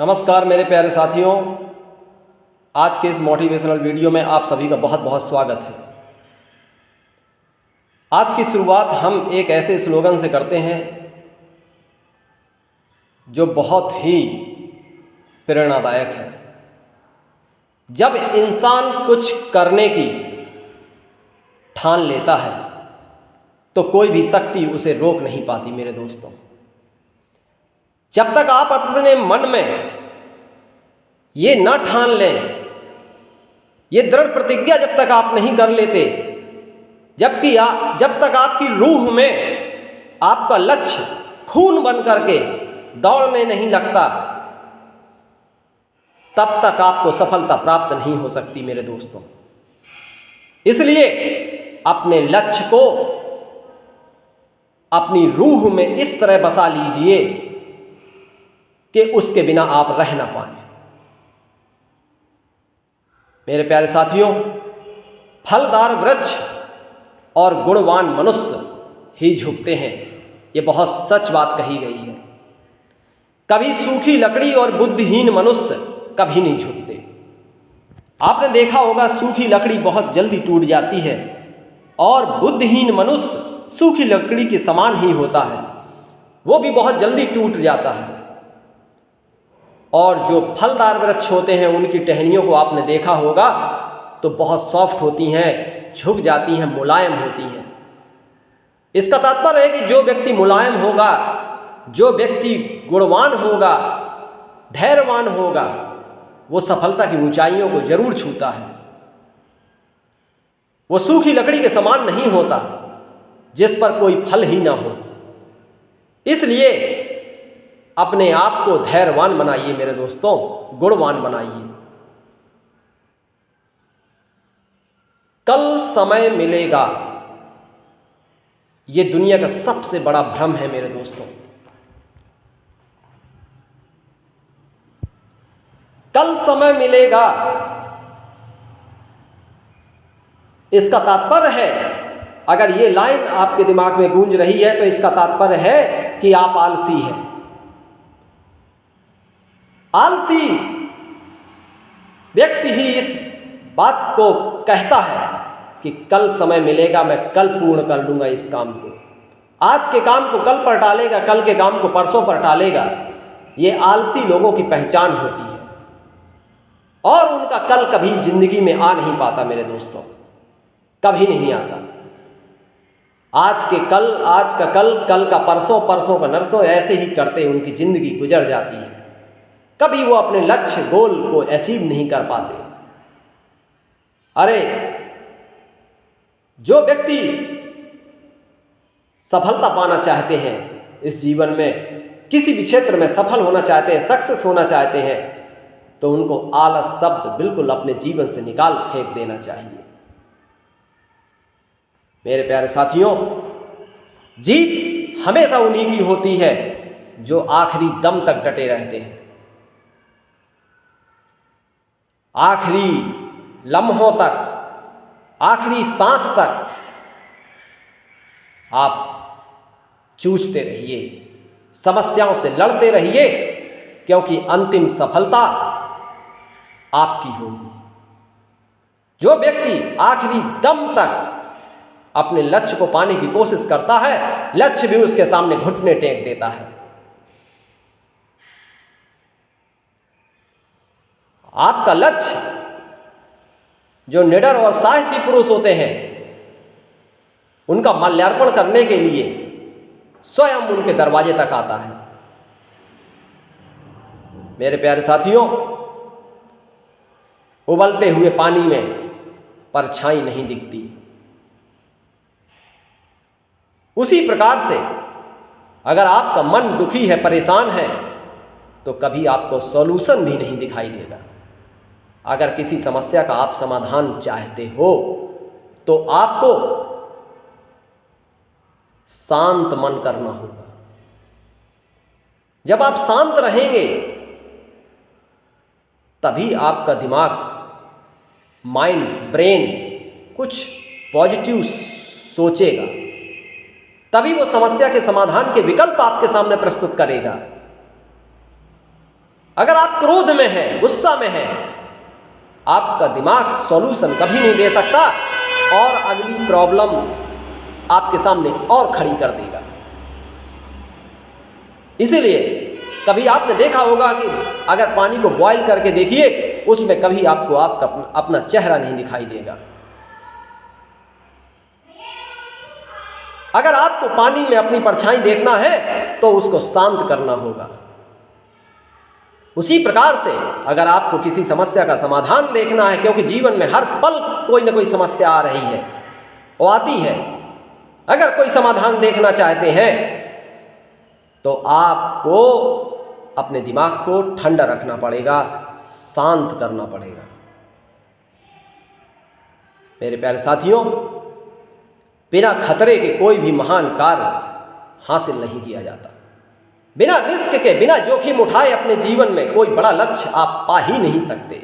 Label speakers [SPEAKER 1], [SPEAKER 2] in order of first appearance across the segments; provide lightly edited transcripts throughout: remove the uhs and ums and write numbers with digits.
[SPEAKER 1] नमस्कार मेरे प्यारे साथियों, आज के इस मोटिवेशनल वीडियो में आप सभी का बहुत बहुत स्वागत है। आज की शुरुआत हम एक ऐसे स्लोगन से करते हैं जो बहुत ही प्रेरणादायक है। जब इंसान कुछ करने की ठान लेता है तो कोई भी शक्ति उसे रोक नहीं पाती। मेरे दोस्तों, जब तक आप अपने मन में ये न ठान लें, ये दृढ़ प्रतिज्ञा जब तक आप नहीं कर लेते, जब तक आपकी रूह में आपका लक्ष्य खून बन करके दौड़ने नहीं लगता, तब तक आपको सफलता प्राप्त नहीं हो सकती। मेरे दोस्तों, इसलिए अपने लक्ष्य को अपनी रूह में इस तरह बसा लीजिए कि उसके बिना आप रह ना पाएं। मेरे प्यारे साथियों, फलदार वृक्ष और गुणवान मनुष्य ही झुकते हैं, ये बहुत सच बात कही गई है। कभी सूखी लकड़ी और बुद्धिहीन मनुष्य कभी नहीं झुकते। आपने देखा होगा, सूखी लकड़ी बहुत जल्दी टूट जाती है और बुद्धिहीन मनुष्य सूखी लकड़ी के समान ही होता है, वो भी बहुत जल्दी टूट जाता है। और जो फलदार वृक्ष होते हैं, उनकी टहनियों को आपने देखा होगा तो बहुत सॉफ्ट होती हैं, झुक जाती हैं, मुलायम होती हैं। इसका तात्पर्य है कि जो व्यक्ति मुलायम होगा, जो व्यक्ति गुणवान होगा, धैर्यवान होगा, वो सफलता की ऊंचाइयों को जरूर छूता है। वो सूखी लकड़ी के समान नहीं होता जिस पर कोई फल ही ना हो। इसलिए अपने आप को धैर्यवान बनाइए मेरे दोस्तों, गुणवान बनाइए। कल समय मिलेगा, ये दुनिया का सबसे बड़ा भ्रम है मेरे दोस्तों। कल समय मिलेगा, इसका तात्पर्य है, अगर ये लाइन आपके दिमाग में गूंज रही है तो इसका तात्पर्य है कि आप आलसी हैं। आलसी व्यक्ति ही इस बात को कहता है कि कल समय मिलेगा, मैं कल पूर्ण कर लूँगा इस काम को। आज के काम को कल पर टालेगा, कल के काम को परसों पर टालेगा। ये आलसी लोगों की पहचान होती है और उनका कल कभी जिंदगी में आ नहीं पाता। मेरे दोस्तों, कभी नहीं आता। आज के कल, आज का कल, कल का परसों, परसों का नरसों, ऐसे ही करते उनकी जिंदगी गुजर जाती है। कभी वो अपने लक्ष्य, गोल को अचीव नहीं कर पाते। अरे, जो व्यक्ति सफलता पाना चाहते हैं इस जीवन में, किसी भी क्षेत्र में सफल होना चाहते हैं, सक्सेस होना चाहते हैं, तो उनको आलस शब्द बिल्कुल अपने जीवन से निकाल फेंक देना चाहिए। मेरे प्यारे साथियों, जीत हमेशा उन्हीं की होती है जो आखिरी दम तक डटे रहते हैं। आखिरी लम्हों तक, आखिरी सांस तक आप जूझते रहिए, समस्याओं से लड़ते रहिए, क्योंकि अंतिम सफलता आपकी होगी। जो व्यक्ति आखिरी दम तक अपने लक्ष्य को पाने की कोशिश करता है, लक्ष्य भी उसके सामने घुटने टेक देता है। आपका लक्ष्य, जो निडर और साहसी पुरुष होते हैं, उनका माल्यार्पण करने के लिए स्वयं उनके दरवाजे तक आता है। मेरे प्यारे साथियों, उबलते हुए पानी में परछाई नहीं दिखती। उसी प्रकार से अगर आपका मन दुखी है, परेशान है, तो कभी आपको सॉल्यूशन भी नहीं दिखाई देगा। अगर किसी समस्या का आप समाधान चाहते हो तो आपको शांत मन करना होगा। जब आप शांत रहेंगे तभी आपका दिमाग, माइंड, ब्रेन कुछ पॉजिटिव सोचेगा, तभी वो समस्या के समाधान के विकल्प आपके सामने प्रस्तुत करेगा। अगर आप क्रोध में हैं, गुस्सा में हैं, आपका दिमाग सॉल्यूशन कभी नहीं दे सकता और अगली प्रॉब्लम आपके सामने और खड़ी कर देगा। इसीलिए कभी आपने देखा होगा कि अगर पानी को बॉईल करके देखिए, उसमें कभी आपको आपका अपना चेहरा नहीं दिखाई देगा। अगर आपको पानी में अपनी परछाई देखना है तो उसको शांत करना होगा। उसी प्रकार से अगर आपको किसी समस्या का समाधान देखना है, क्योंकि जीवन में हर पल कोई ना कोई समस्या आ रही है, वो आती है, अगर कोई समाधान देखना चाहते हैं तो आपको अपने दिमाग को ठंडा रखना पड़ेगा, शांत करना पड़ेगा। मेरे प्यारे साथियों, बिना खतरे के कोई भी महान कार्य हासिल नहीं किया जाता। बिना रिस्क के, बिना जोखिम उठाए अपने जीवन में कोई बड़ा लक्ष्य आप पा ही नहीं सकते।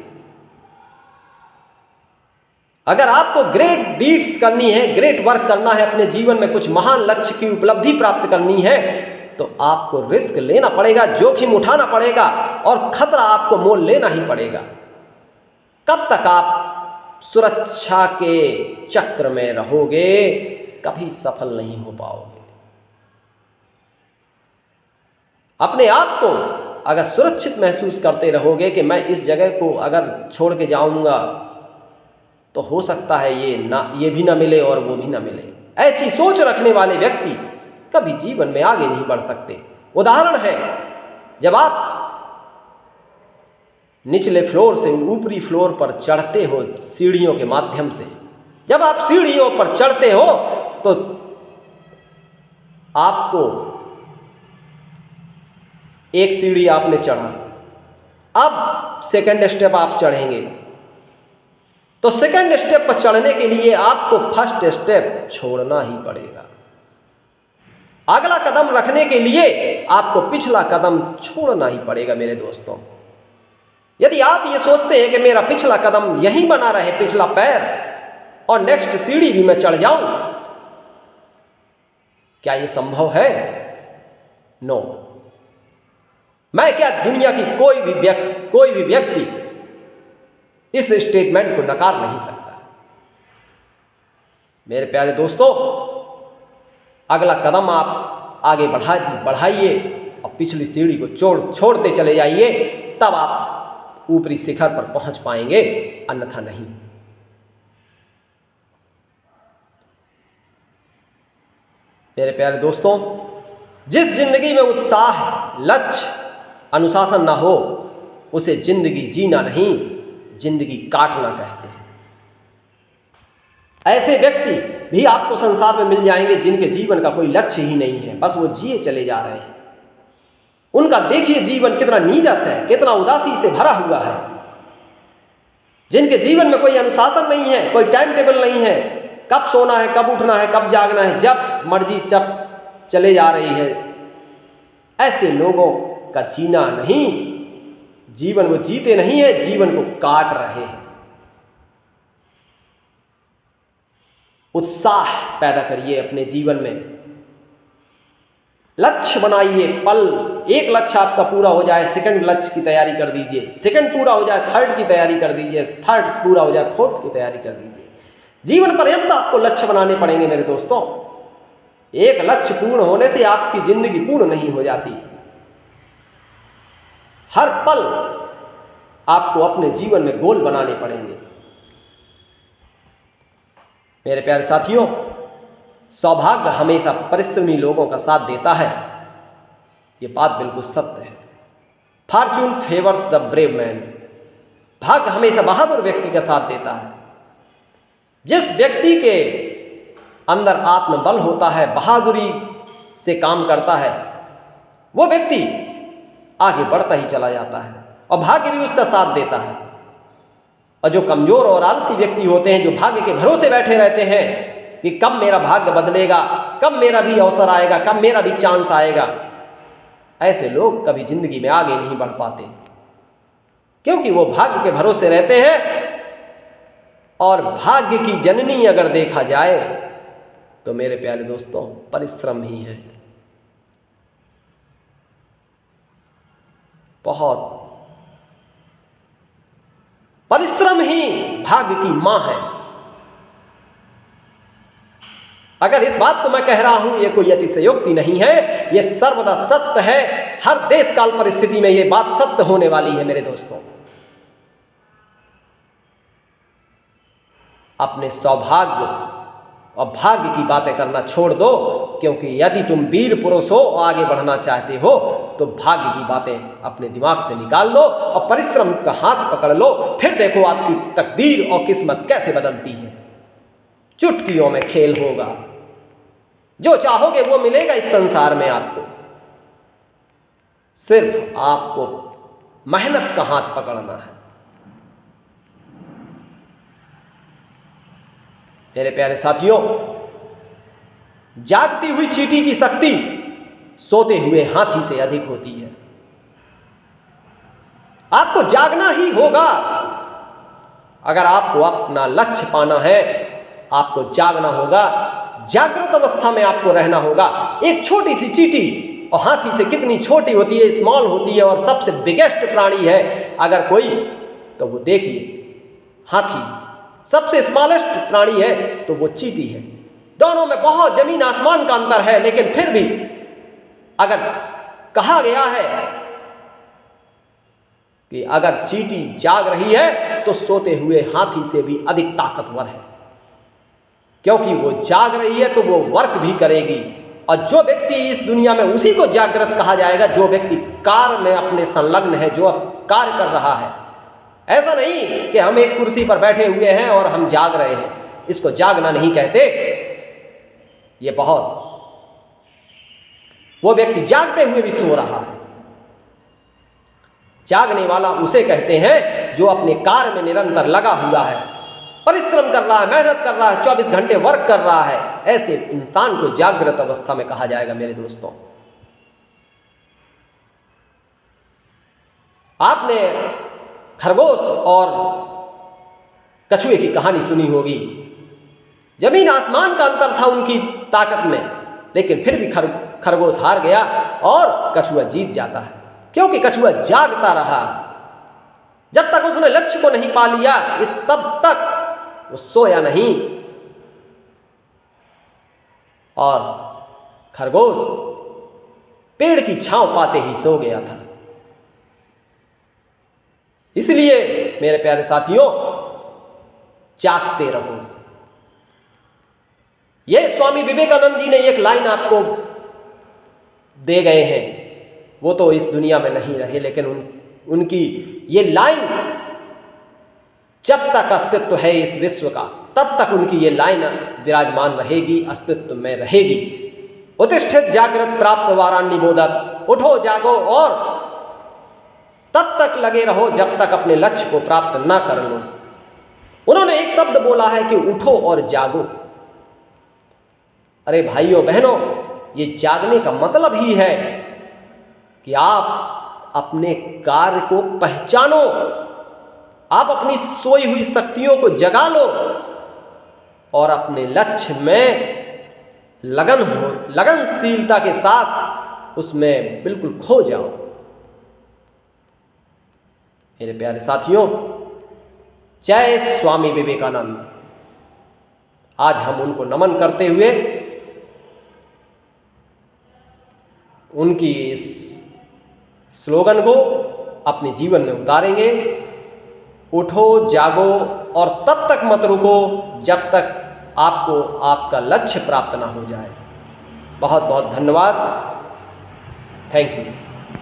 [SPEAKER 1] अगर आपको ग्रेट डीड्स करनी है, ग्रेट वर्क करना है, अपने जीवन में कुछ महान लक्ष्य की उपलब्धि प्राप्त करनी है, तो आपको रिस्क लेना पड़ेगा, जोखिम उठाना पड़ेगा और खतरा आपको मोल लेना ही पड़ेगा। कब तक आप सुरक्षा के चक्र में रहोगे, कभी सफल नहीं हो पाओगे। अपने आप को अगर सुरक्षित महसूस करते रहोगे कि मैं इस जगह को अगर छोड़ के जाऊंगा तो हो सकता है ये भी ना मिले और वो भी ना मिले, ऐसी सोच रखने वाले व्यक्ति कभी जीवन में आगे नहीं बढ़ सकते। उदाहरण है, जब आप निचले फ्लोर से ऊपरी फ्लोर पर चढ़ते हो सीढ़ियों के माध्यम से, जब आप सीढ़ियों पर चढ़ते हो तो आपको एक सीढ़ी आपने चढ़ा, अब सेकंड स्टेप आप चढ़ेंगे, तो सेकंड स्टेप पर चढ़ने के लिए आपको फर्स्ट स्टेप छोड़ना ही पड़ेगा। अगला कदम रखने के लिए आपको पिछला कदम छोड़ना ही पड़ेगा। मेरे दोस्तों, यदि आप ये सोचते हैं कि मेरा पिछला कदम यहीं बना रहे, पिछला पैर, और नेक्स्ट सीढ़ी भी मैं चढ़ जाऊं, क्या ये संभव है? नो। मैं क्या, दुनिया की कोई भी व्यक्ति इस स्टेटमेंट को नकार नहीं सकता। मेरे प्यारे दोस्तों, अगला कदम आप आगे बढ़ाइए और पिछली सीढ़ी को छोड़ते चले जाइए, तब आप ऊपरी शिखर पर पहुंच पाएंगे, अन्यथा नहीं। मेरे प्यारे दोस्तों, जिस जिंदगी में उत्साह, लक्ष्य, अनुशासन ना हो, उसे जिंदगी जीना नहीं, जिंदगी काटना कहते हैं। ऐसे व्यक्ति भी आपको संसार में मिल जाएंगे जिनके जीवन का कोई लक्ष्य ही नहीं है, बस वो जिए चले जा रहे हैं। उनका देखिए जीवन कितना नीरस है, कितना उदासी से भरा हुआ है। जिनके जीवन में कोई अनुशासन नहीं है, कोई टाइम टेबल नहीं है, कब सोना है, कब उठना है, कब जागना है, जब मर्जी जब चले जा रही है। ऐसे लोगों का जीना नहीं, जीवन वो जीते नहीं है, जीवन को काट रहे हैं। उत्साह पैदा करिए अपने जीवन में, लक्ष्य बनाइए। एक लक्ष्य आपका पूरा हो जाए, सेकंड लक्ष्य की तैयारी कर दीजिए, सेकंड पूरा हो जाए, थर्ड की तैयारी कर दीजिए, थर्ड पूरा हो जाए, फोर्थ की तैयारी कर दीजिए। जीवन पर्यंत आपको लक्ष्य बनाने पड़ेंगे मेरे दोस्तों। एक लक्ष्य पूर्ण होने से आपकी जिंदगी पूर्ण नहीं हो जाती। हर पल आपको अपने जीवन में गोल बनाने पड़ेंगे। मेरे प्यारे साथियों, सौभाग्य हमेशा परिश्रमी लोगों का साथ देता है, ये बात बिल्कुल सत्य है। Fortune favours the brave man. भाग्य हमेशा बहादुर व्यक्ति का साथ देता है। जिस व्यक्ति के अंदर आत्मबल होता है, बहादुरी से काम करता है, वो व्यक्ति आगे बढ़ता ही चला जाता है और भाग्य भी उसका साथ देता है। और जो कमजोर और आलसी व्यक्ति होते हैं, जो भाग्य के भरोसे बैठे रहते हैं कि कब मेरा भाग्य बदलेगा, कब मेरा भी अवसर आएगा, कब मेरा भी चांस आएगा, ऐसे लोग कभी जिंदगी में आगे नहीं बढ़ पाते, क्योंकि वो भाग्य के भरोसे रहते हैं। और भाग्य की जननी अगर देखा जाए तो मेरे प्यारे दोस्तों, परिश्रम ही है। बहुत परिश्रम ही भाग्य की मां है। अगर इस बात को मैं कह रहा हूं, यह कोई अतिशयोक्ति नहीं है, यह सर्वदा सत्य है। हर देश काल परिस्थिति में यह बात सत्य होने वाली है मेरे दोस्तों। अपने सौभाग्य और भाग्य की बातें करना छोड़ दो, क्योंकि यदि तुम वीर पुरुष हो और आगे बढ़ना चाहते हो तो भाग्य की बातें अपने दिमाग से निकाल दो और परिश्रम का हाथ पकड़ लो। फिर देखो आपकी तकदीर और किस्मत कैसे बदलती है। चुटकियों में खेल होगा, जो चाहोगे वो मिलेगा इस संसार में आपको। सिर्फ आपको मेहनत का हाथ पकड़ना है। मेरे प्यारे साथियों, जागती हुई चींटी की शक्ति सोते हुए हाथी से अधिक होती है। आपको जागना ही होगा। अगर आपको अपना लक्ष्य पाना है, आपको जागना होगा, जागृत अवस्था में आपको रहना होगा। एक छोटी सी चींटी और हाथी से कितनी छोटी होती है, स्मॉल होती है, और सबसे बिगेस्ट प्राणी है अगर कोई, तो वो देखिए हाथी सबसे स्मॉलेस्ट प्राणी है तो वो चींटी है। दोनों में बहुत जमीन आसमान का अंतर है, लेकिन फिर भी अगर कहा गया है कि अगर चींटी जाग रही है तो सोते हुए हाथी से भी अधिक ताकतवर है, क्योंकि वो जाग रही है तो वो वर्क भी करेगी। और जो व्यक्ति इस दुनिया में, उसी को जागृत कहा जाएगा जो व्यक्ति कार्य में अपने संलग्न है, जो अब कार्य कर रहा है। ऐसा नहीं कि हम एक कुर्सी पर बैठे हुए हैं और हम जाग रहे हैं, इसको जागना नहीं कहते। ये बहुत, वो व्यक्ति जागते हुए भी सो रहा है। जागने वाला उसे कहते हैं जो अपने कार्य में निरंतर लगा हुआ है, परिश्रम कर रहा है, मेहनत कर रहा है, 24 घंटे वर्क कर रहा है। ऐसे इंसान को जागृत अवस्था में कहा जाएगा मेरे दोस्तों। आपने खरगोश और कछुए की कहानी सुनी होगी। जमीन आसमान का अंतर था उनकी ताकत में, लेकिन फिर भी खरगोश हार गया और कछुआ जीत जाता है, क्योंकि कछुआ जागता रहा। जब तक उसने लक्ष्य को नहीं पा लिया, तब तक वो सोया नहीं। और खरगोश पेड़ की छांव पाते ही सो गया था। इसलिए मेरे प्यारे साथियों, जागते रहो। ये स्वामी विवेकानंद जी ने एक लाइन आपको दे गए हैं। वो तो इस दुनिया में नहीं रहे, लेकिन उनकी ये लाइन, जब तक अस्तित्व है इस विश्व का, तब तक उनकी ये लाइन विराजमान रहेगी, अस्तित्व में रहेगी। उत्तिष्ठित जागृत प्राप्त वाराणि बोधत, उठो जागो और तब तक लगे रहो जब तक अपने लक्ष्य को प्राप्त ना कर लो। उन्होंने एक शब्द बोला है कि उठो और जागो। अरे भाइयों बहनों, ये जागने का मतलब ही है कि आप अपने कार्य को पहचानो, आप अपनी सोई हुई शक्तियों को जगा लो और अपने लक्ष्य में लगनशीलता के साथ उसमें बिल्कुल खो जाओ। मेरे प्यारे साथियों, जय स्वामी विवेकानंद। आज हम उनको नमन करते हुए उनकी इस स्लोगन को अपने जीवन में उतारेंगे। उठो जागो और तब तक मत रुको जब तक आपको आपका लक्ष्य प्राप्त ना हो जाए। बहुत बहुत धन्यवाद। Thank you.